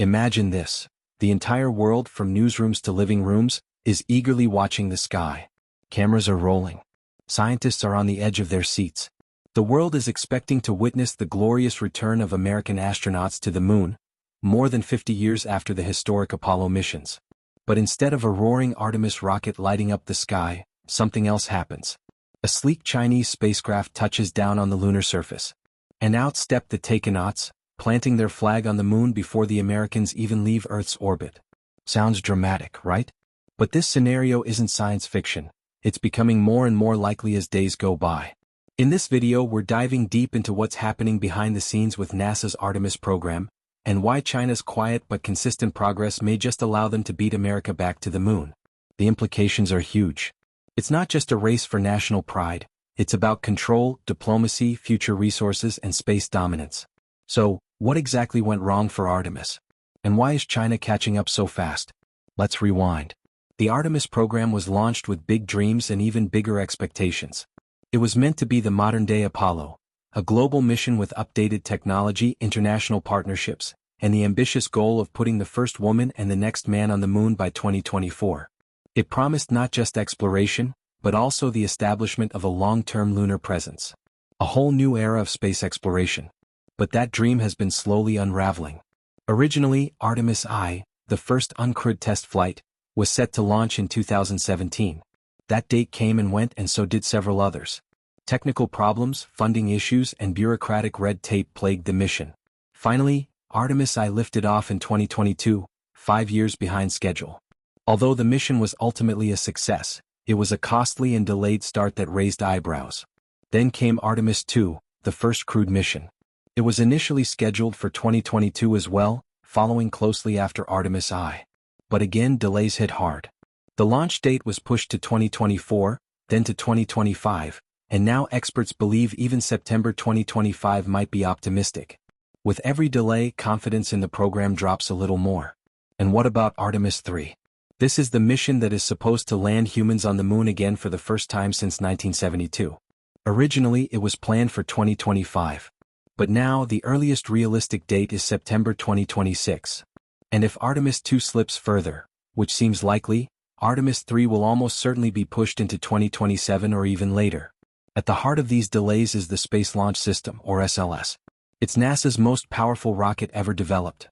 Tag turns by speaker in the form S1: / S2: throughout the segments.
S1: Imagine this. The entire world, from newsrooms to living rooms, is eagerly watching the sky. Cameras are rolling. Scientists are on the edge of their seats. The world is expecting to witness the glorious return of American astronauts to the moon, more than 50 years after the historic Apollo missions. But instead of a roaring Artemis rocket lighting up the sky, something else happens. A sleek Chinese spacecraft touches down on the lunar surface. And out step the Taikonauts, planting their flag on the moon before the Americans even leave Earth's orbit. Sounds dramatic, right? But this scenario isn't science fiction. It's becoming more and more likely as days go by. In this video, we're diving deep into what's happening behind the scenes with NASA's Artemis program, and why China's quiet but consistent progress may just allow them to beat America back to the moon. The implications are huge. It's not just a race for national pride, it's about control, diplomacy, future resources, and space dominance. So, what exactly went wrong for Artemis? And why is China catching up so fast? Let's rewind. The Artemis program was launched with big dreams and even bigger expectations. It was meant to be the modern-day Apollo, a global mission with updated technology, international partnerships, and the ambitious goal of putting the first woman and the next man on the moon by 2024. It promised not just exploration, but also the establishment of a long-term lunar presence. A whole new era of space exploration. But that dream has been slowly unraveling. Originally, Artemis I, the first uncrewed test flight, was set to launch in 2017. That date came and went, and so did several others. Technical problems, funding issues, and bureaucratic red tape plagued the mission. Finally, Artemis I lifted off in 2022, 5 years behind schedule. Although the mission was ultimately a success, it was a costly and delayed start that raised eyebrows. Then came Artemis II, the first crewed mission. It was initially scheduled for 2022 as well, following closely after Artemis I. But again, delays hit hard. The launch date was pushed to 2024, then to 2025, and now experts believe even September 2025 might be optimistic. With every delay, confidence in the program drops a little more. And what about Artemis III? This is the mission that is supposed to land humans on the moon again for the first time since 1972. Originally, it was planned for 2025. But now, the earliest realistic date is September 2026. And if Artemis II slips further, which seems likely, Artemis III will almost certainly be pushed into 2027 or even later. At the heart of these delays is the Space Launch System, or SLS. It's NASA's most powerful rocket ever developed.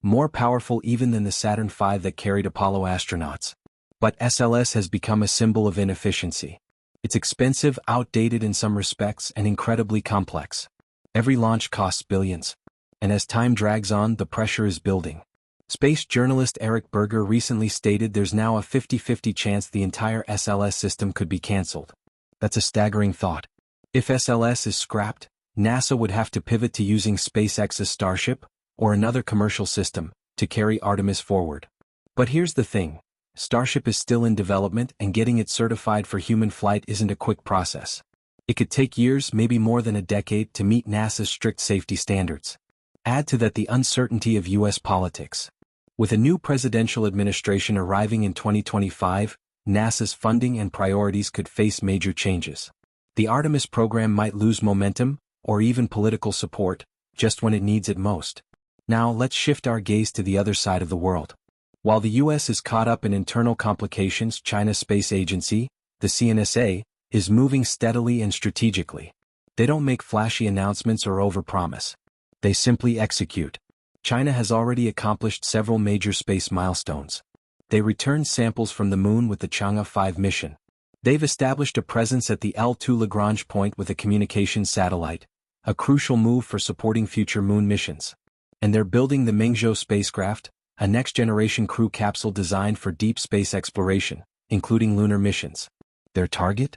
S1: More powerful even than the Saturn V that carried Apollo astronauts. But SLS has become a symbol of inefficiency. It's expensive, outdated in some respects, and incredibly complex. Every launch costs billions. And as time drags on, the pressure is building. Space journalist Eric Berger recently stated there's now a 50-50 chance the entire SLS system could be cancelled. That's a staggering thought. If SLS is scrapped, NASA would have to pivot to using SpaceX's Starship, or another commercial system, to carry Artemis forward. But here's the thing. Starship is still in development, and getting it certified for human flight isn't a quick process. It could take years, maybe more than a decade, to meet NASA's strict safety standards. Add to that the uncertainty of U.S. politics. With a new presidential administration arriving in 2025, NASA's funding and priorities could face major changes. The Artemis program might lose momentum, or even political support, just when it needs it most. Now let's shift our gaze to the other side of the world. While the U.S. is caught up in internal complications, China's space agency, the CNSA, is moving steadily and strategically. They don't make flashy announcements or overpromise. They simply execute. China has already accomplished several major space milestones. They returned samples from the moon with the Chang'e 5 mission. They've established a presence at the L2 Lagrange point with a communications satellite, a crucial move for supporting future moon missions. And they're building the Mengzhou spacecraft, a next-generation crew capsule designed for deep space exploration, including lunar missions. Their target?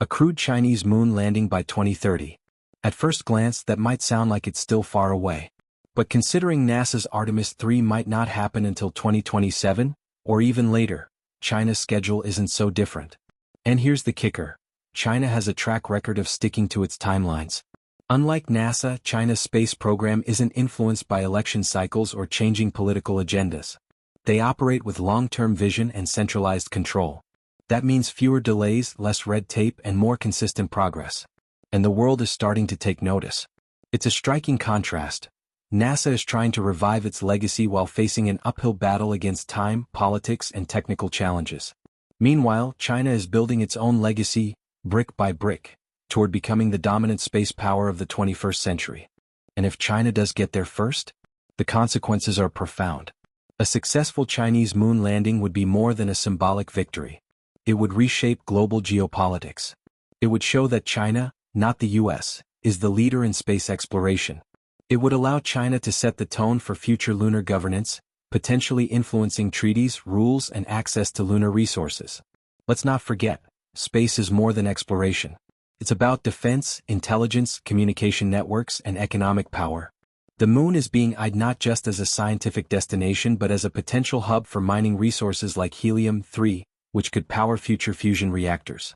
S1: A crewed Chinese moon landing by 2030. At first glance, that might sound like it's still far away. But considering NASA's Artemis III might not happen until 2027, or even later, China's schedule isn't so different. And here's the kicker. China has a track record of sticking to its timelines. Unlike NASA, China's space program isn't influenced by election cycles or changing political agendas. They operate with long-term vision and centralized control. That means fewer delays, less red tape, and more consistent progress. And the world is starting to take notice. It's a striking contrast. NASA is trying to revive its legacy while facing an uphill battle against time, politics, and technical challenges. Meanwhile, China is building its own legacy, brick by brick, toward becoming the dominant space power of the 21st century. And if China does get there first, the consequences are profound. A successful Chinese moon landing would be more than a symbolic victory. It would reshape global geopolitics. It would show that China, not the US, is the leader in space exploration. It would allow China to set the tone for future lunar governance, potentially influencing treaties, rules, and access to lunar resources. Let's not forget, space is more than exploration. It's about defense, intelligence, communication networks, and economic power. The moon is being eyed not just as a scientific destination but as a potential hub for mining resources like helium-3, which could power future fusion reactors.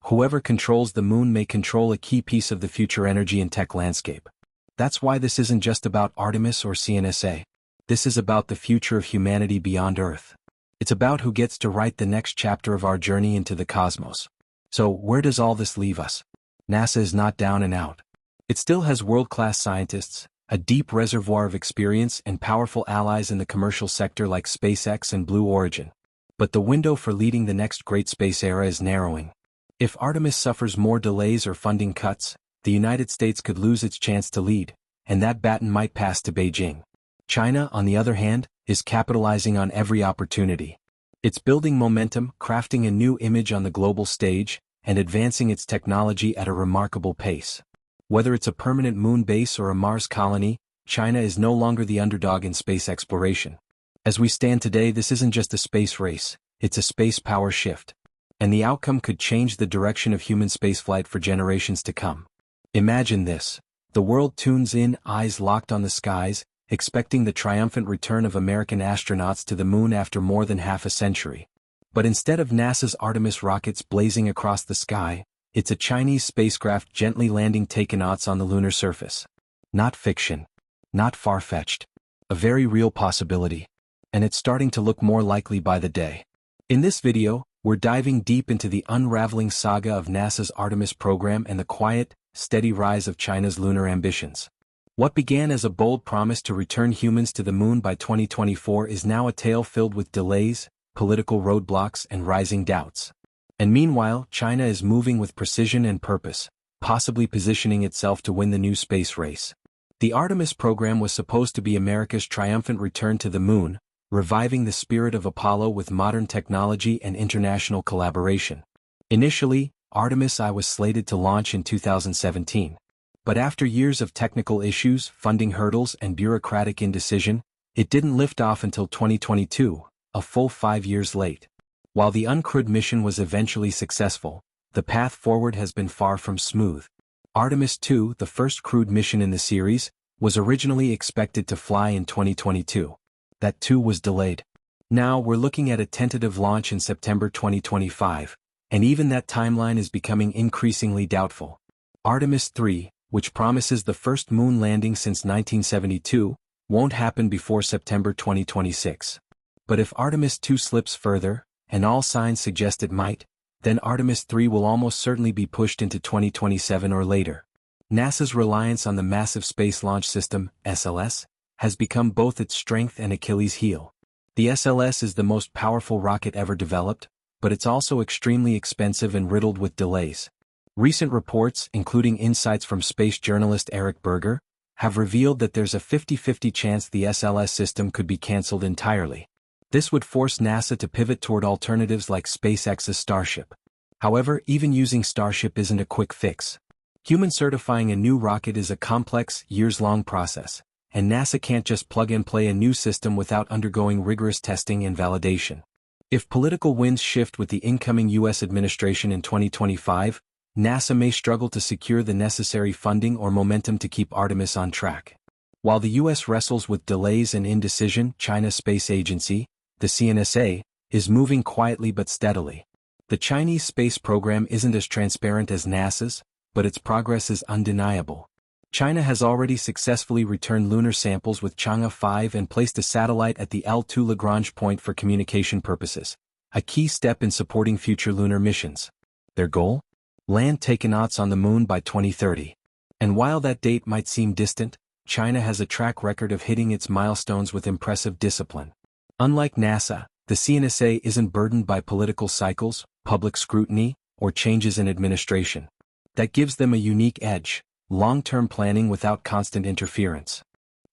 S1: Whoever controls the moon may control a key piece of the future energy and tech landscape. That's why this isn't just about Artemis or CNSA. This is about the future of humanity beyond Earth. It's about who gets to write the next chapter of our journey into the cosmos. So, where does all this leave us? NASA is not down and out. It still has world-class scientists, a deep reservoir of experience, and powerful allies in the commercial sector like SpaceX and Blue Origin. But the window for leading the next great space era is narrowing. If Artemis suffers more delays or funding cuts, the United States could lose its chance to lead, and that baton might pass to Beijing. China, on the other hand, is capitalizing on every opportunity. It's building momentum, crafting a new image on the global stage, and advancing its technology at a remarkable pace. Whether it's a permanent moon base or a Mars colony, China is no longer the underdog in space exploration. As we stand today, this isn't just a space race, it's a space power shift. And the outcome could change the direction of human spaceflight for generations to come. Imagine this. The world tunes in, eyes locked on the skies, expecting the triumphant return of American astronauts to the moon after more than half a century. But instead of NASA's Artemis rockets blazing across the sky, it's a Chinese spacecraft gently landing Taikonauts on the lunar surface. Not fiction. Not far-fetched. A very real possibility. And it's starting to look more likely by the day. In this video, we're diving deep into the unraveling saga of NASA's Artemis program and the quiet, steady rise of China's lunar ambitions. What began as a bold promise to return humans to the moon by 2024 is now a tale filled with delays, political roadblocks, and rising doubts. And meanwhile, China is moving with precision and purpose, possibly positioning itself to win the new space race. The Artemis program was supposed to be America's triumphant return to the moon, reviving the spirit of Apollo with modern technology and international collaboration. Initially, Artemis I was slated to launch in 2017. But after years of technical issues, funding hurdles, and bureaucratic indecision, it didn't lift off until 2022, a full 5 years late. While the uncrewed mission was eventually successful, the path forward has been far from smooth. Artemis II, the first crewed mission in the series, was originally expected to fly in 2022. That too was delayed. Now we're looking at a tentative launch in September 2025, and even that timeline is becoming increasingly doubtful. Artemis III, which promises the first moon landing since 1972, won't happen before September 2026. But if Artemis II slips further, and all signs suggest it might, then Artemis III will almost certainly be pushed into 2027 or later. NASA's reliance on the Massive Space Launch System, SLS, has become both its strength and Achilles' heel. The SLS is the most powerful rocket ever developed, but it's also extremely expensive and riddled with delays. Recent reports, including insights from space journalist Eric Berger, have revealed that there's a 50-50 chance the SLS system could be cancelled entirely. This would force NASA to pivot toward alternatives like SpaceX's Starship. However, even using Starship isn't a quick fix. Human certifying a new rocket is a complex, years-long process, and NASA can't just plug and play a new system without undergoing rigorous testing and validation. If political winds shift with the incoming U.S. administration in 2025, NASA may struggle to secure the necessary funding or momentum to keep Artemis on track. While the U.S. wrestles with delays and indecision, China's space agency, the CNSA, is moving quietly but steadily. The Chinese space program isn't as transparent as NASA's, but its progress is undeniable. China has already successfully returned lunar samples with Chang'e 5 and placed a satellite at the L2 Lagrange point for communication purposes, a key step in supporting future lunar missions. Their goal? Land Taikonauts on the moon by 2030. And while that date might seem distant, China has a track record of hitting its milestones with impressive discipline. Unlike NASA, the CNSA isn't burdened by political cycles, public scrutiny, or changes in administration. That gives them a unique edge, long-term planning without constant interference.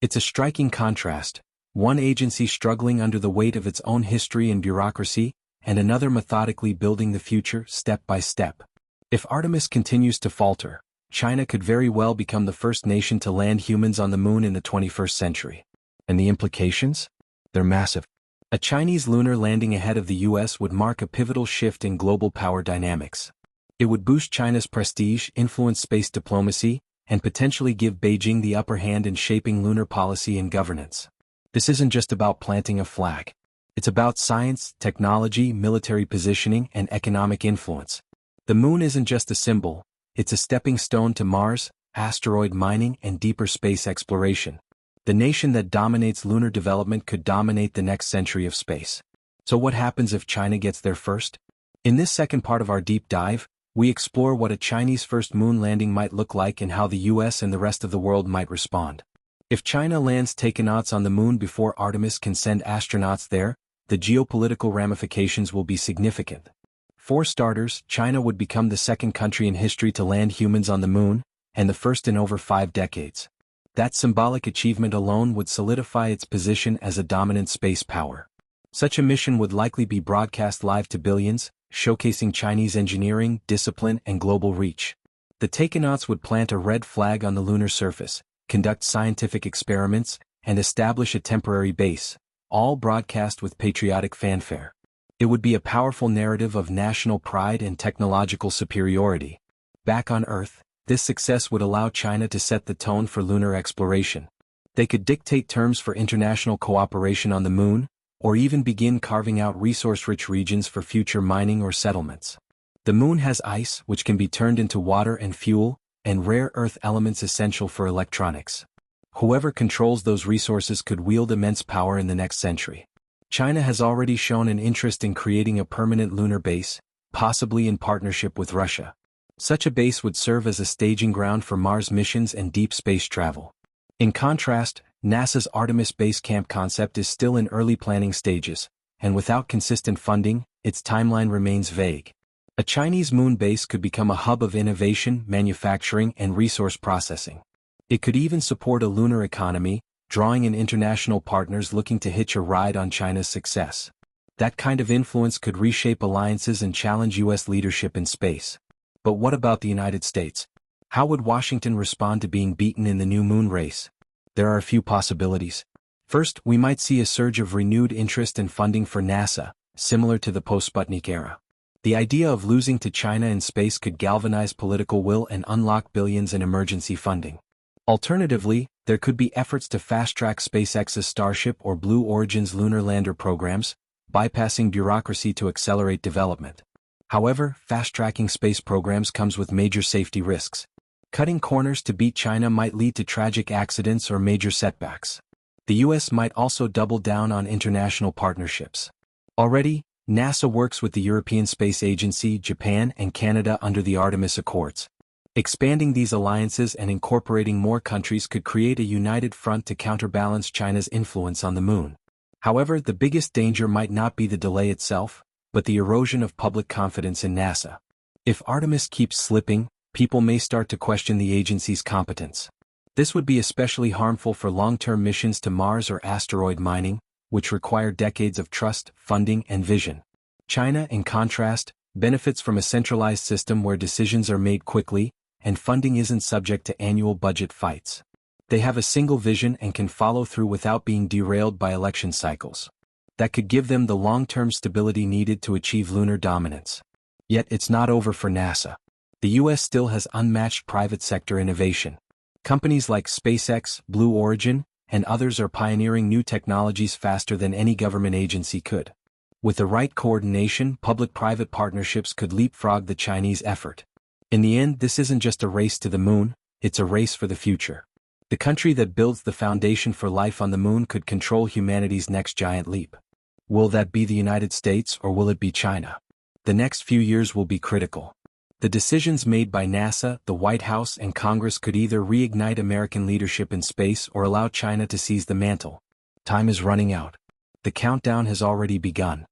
S1: It's a striking contrast, one agency struggling under the weight of its own history and bureaucracy, and another methodically building the future step by step. If Artemis continues to falter, China could very well become the first nation to land humans on the moon in the 21st century. And the implications? They're massive. A Chinese lunar landing ahead of the US would mark a pivotal shift in global power dynamics. It would boost China's prestige, influence space diplomacy, and potentially give Beijing the upper hand in shaping lunar policy and governance. This isn't just about planting a flag. It's about science, technology, military positioning, and economic influence. The moon isn't just a symbol, it's a stepping stone to Mars, asteroid mining, and deeper space exploration. The nation that dominates lunar development could dominate the next century of space. So what happens if China gets there first? In this second part of our deep dive, we explore what a Chinese first moon landing might look like and how the US and the rest of the world might respond. If China lands Taikonauts on the moon before Artemis can send astronauts there, the geopolitical ramifications will be significant. For starters, China would become the second country in history to land humans on the moon, and the first in over 5 decades. That symbolic achievement alone would solidify its position as a dominant space power. Such a mission would likely be broadcast live to billions, showcasing Chinese engineering, discipline, and global reach. The Taikonauts would plant a red flag on the lunar surface, conduct scientific experiments, and establish a temporary base, all broadcast with patriotic fanfare. It would be a powerful narrative of national pride and technological superiority. Back on Earth, this success would allow China to set the tone for lunar exploration. They could dictate terms for international cooperation on the moon, or even begin carving out resource-rich regions for future mining or settlements. The moon has ice, which can be turned into water and fuel, and rare earth elements essential for electronics. Whoever controls those resources could wield immense power in the next century. China has already shown an interest in creating a permanent lunar base, possibly in partnership with Russia. Such a base would serve as a staging ground for Mars missions and deep space travel. In contrast, NASA's Artemis Base Camp concept is still in early planning stages, and without consistent funding, its timeline remains vague. A Chinese moon base could become a hub of innovation, manufacturing, and resource processing. It could even support a lunar economy, drawing in international partners looking to hitch a ride on China's success. That kind of influence could reshape alliances and challenge US leadership in space. But what about the United States? How would Washington respond to being beaten in the new moon race? There are a few possibilities. First, we might see a surge of renewed interest and funding for NASA, similar to the post-Sputnik era. The idea of losing to China in space could galvanize political will and unlock billions in emergency funding. Alternatively, there could be efforts to fast-track SpaceX's Starship or Blue Origin's lunar lander programs, bypassing bureaucracy to accelerate development. However, fast-tracking space programs comes with major safety risks. Cutting corners to beat China might lead to tragic accidents or major setbacks. The US might also double down on international partnerships. Already, NASA works with the European Space Agency, Japan, and Canada under the Artemis Accords. Expanding these alliances and incorporating more countries could create a united front to counterbalance China's influence on the moon. However, the biggest danger might not be the delay itself, but the erosion of public confidence in NASA. If Artemis keeps slipping, people may start to question the agency's competence. This would be especially harmful for long-term missions to Mars or asteroid mining, which require decades of trust, funding, and vision. China, in contrast, benefits from a centralized system where decisions are made quickly, and funding isn't subject to annual budget fights. They have a single vision and can follow through without being derailed by election cycles. That could give them the long-term stability needed to achieve lunar dominance. Yet it's not over for NASA. The US still has unmatched private sector innovation. Companies like SpaceX, Blue Origin, and others are pioneering new technologies faster than any government agency could. With the right coordination, public-private partnerships could leapfrog the Chinese effort. In the end, this isn't just a race to the moon, it's a race for the future. The country that builds the foundation for life on the moon could control humanity's next giant leap. Will that be the United States or will it be China? The next few years will be critical. The decisions made by NASA, the White House, and Congress could either reignite American leadership in space or allow China to seize the mantle. Time is running out. The countdown has already begun.